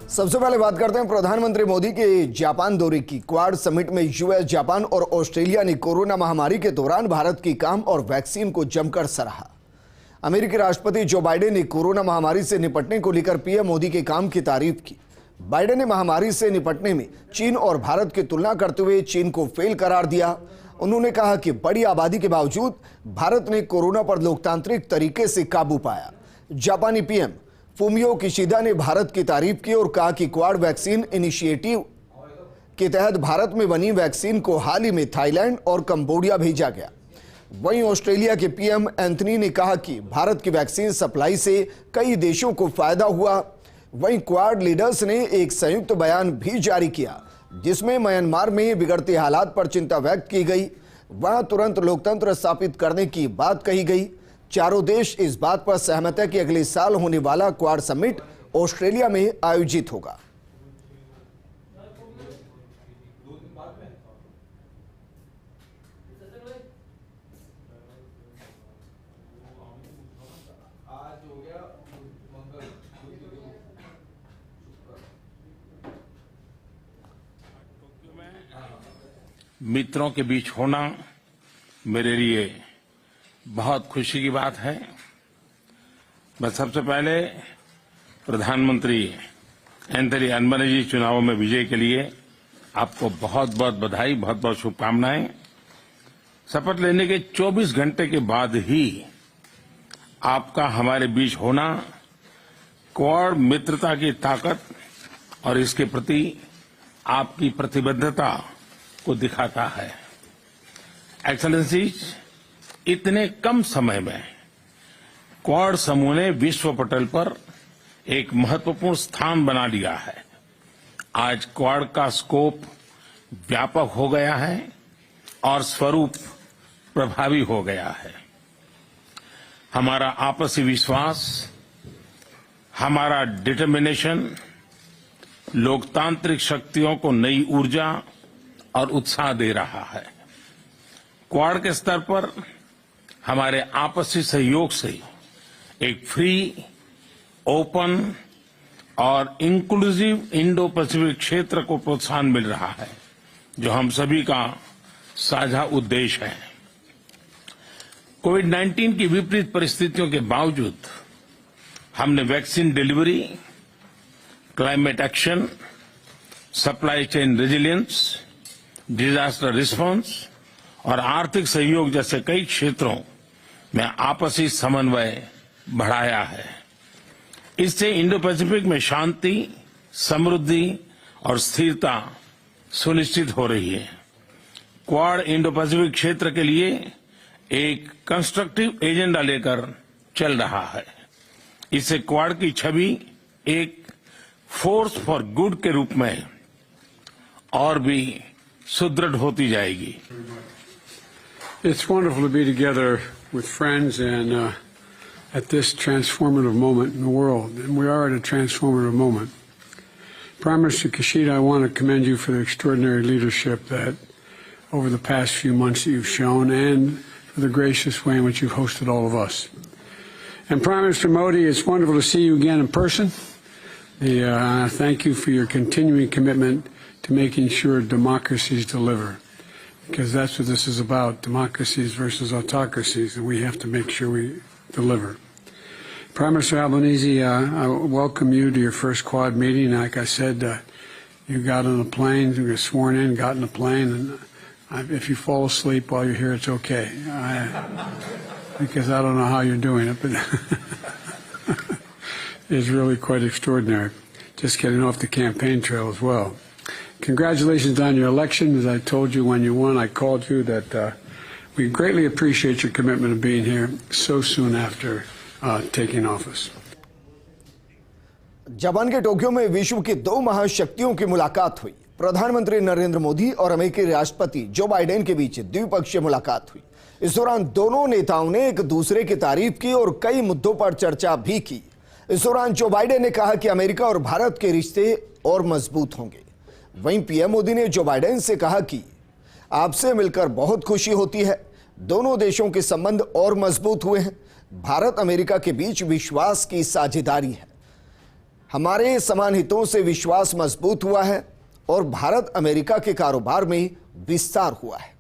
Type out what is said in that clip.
सबसे पहले बात करते हैं प्रधानमंत्री मोदी के जापान दौरे की। क्वाड समिट में यूएस, जापान और ऑस्ट्रेलिया ने कोरोना महामारी के दौरान भारत की काम और वैक्सीन को जमकर सराहा। अमेरिकी राष्ट्रपति जो बाइडेन ने कोरोना महामारी से निपटने को लेकर पीएम मोदी के काम की तारीफ की। बाइडेन ने महामारी से निपटने में चीन और भारत की तुलना करते हुए चीन को फेल करार दिया। उन्होंने कहा कि बड़ी आबादी के बावजूद भारत ने कोरोना पर लोकतांत्रिक तरीके से काबू पाया। जापानी पीएम फूमियो किशिदा ने भारत की तारीफ की और कहा कि क्वाड वैक्सीन इनिशिएटिव के तहत भारत में बनी वैक्सीन को हाल ही में थाईलैंड और कंबोडिया भेजा गया। वहीं ऑस्ट्रेलिया के पीएम एंथनी ने कहा कि भारत की वैक्सीन सप्लाई से कई देशों को फायदा हुआ। वहीं क्वाड लीडर्स ने एक संयुक्त बयान भी जारी किया जिसमें म्यांमार में बिगड़ते हालात पर चिंता व्यक्त की गई। वहां तुरंत लोकतंत्र स्थापित करने की बात कही गई। चारों देश इस बात पर सहमत है कि अगले साल होने वाला क्वाड समिट ऑस्ट्रेलिया में आयोजित होगा। मित्रों के बीच होना मेरे लिए बहुत खुशी की बात है। मैं सबसे पहले प्रधानमंत्री एंथनी अल्बनीज़ी चुनावों में विजय के लिए आपको बहुत बहुत बधाई, बहुत बहुत शुभकामनाएं। शपथ लेने के 24 घंटे के बाद ही आपका हमारे बीच होना क्वाड मित्रता की ताकत और इसके प्रति आपकी प्रतिबद्धता को दिखाता है। एक्सेलेंसीज, इतने कम समय में क्वाड समूह ने विश्व पटल पर एक महत्वपूर्ण स्थान बना लिया है। आज क्वाड का स्कोप व्यापक हो गया है और स्वरूप प्रभावी हो गया है। हमारा आपसी विश्वास, हमारा डिटर्मिनेशन लोकतांत्रिक शक्तियों को नई ऊर्जा और उत्साह दे रहा है। क्वाड के स्तर पर हमारे आपसी सहयोग से एक फ्री, ओपन और इंक्लूसिव इंडो पैसिफिक क्षेत्र को प्रोत्साहन मिल रहा है, जो हम सभी का साझा उद्देश्य है। कोविड-19 की विपरीत परिस्थितियों के बावजूद हमने vaccine delivery, climate action, supply chain resilience, disaster response और आर्थिक सहयोग जैसे कई क्षेत्रों में आपसी समन्वय बढ़ाया है। इससे इंडो पैसिफिक में शांति, समृद्धि और स्थिरता सुनिश्चित हो रही है। क्वाड इंडो पैसिफिक क्षेत्र के लिए एक कंस्ट्रक्टिव एजेंडा लेकर चल रहा है। इससे क्वाड की छवि एक फोर्स फॉर गुड के रूप में और भी सुदृढ़ होती जाएगी। It's wonderful to be together with friends and at this transformative moment in the world, and we are at a transformative moment. Prime Minister Kishida, I want to commend you for the extraordinary leadership that over the past few months that you've shown, and for the gracious way in which you've hosted all of us. And Prime Minister Modi, it's wonderful to see you again in person. Thank you for your continuing commitment to making sure democracies deliver, because that's what this is about, democracies versus autocracies, and we have to make sure we deliver. Prime Minister Albanese, I welcome you to your first Quad meeting. Like I said, you got on a plane, you were sworn in, got in a plane, and if you fall asleep while you're here, it's okay. Because I don't know how you're doing it, but it's really quite extraordinary. Just getting off the campaign trail as well. Congratulations on your election. As I told you when you won, I called you that we greatly appreciate your commitment of being here so soon after taking office. Japan के Tokyo में विश्व की दो महाशक्तियों की मुलाकात हुई। प्रधानमंत्री नरेंद्र मोदी और अमेरिकी राष्ट्रपति जो बाइडेन के बीच द्विपक्षीय मुलाकात हुई। इस दौरान दोनों नेताओं ने एक दूसरे की तारीफ की और कई मुद्दों पर चर्चा भी की। इस दौरान जो बाइडेन ने कहा कि अमेरिका और भारत के रिश्ते और मजबूत होंगे। वहीं पीएम मोदी ने जो बाइडेन से कहा कि आपसे मिलकर बहुत खुशी होती है। दोनों देशों के संबंध और मजबूत हुए हैं। भारत अमेरिका के बीच विश्वास की साझेदारी है। हमारे समान हितों से विश्वास मजबूत हुआ है और भारत अमेरिका के कारोबार में विस्तार हुआ है।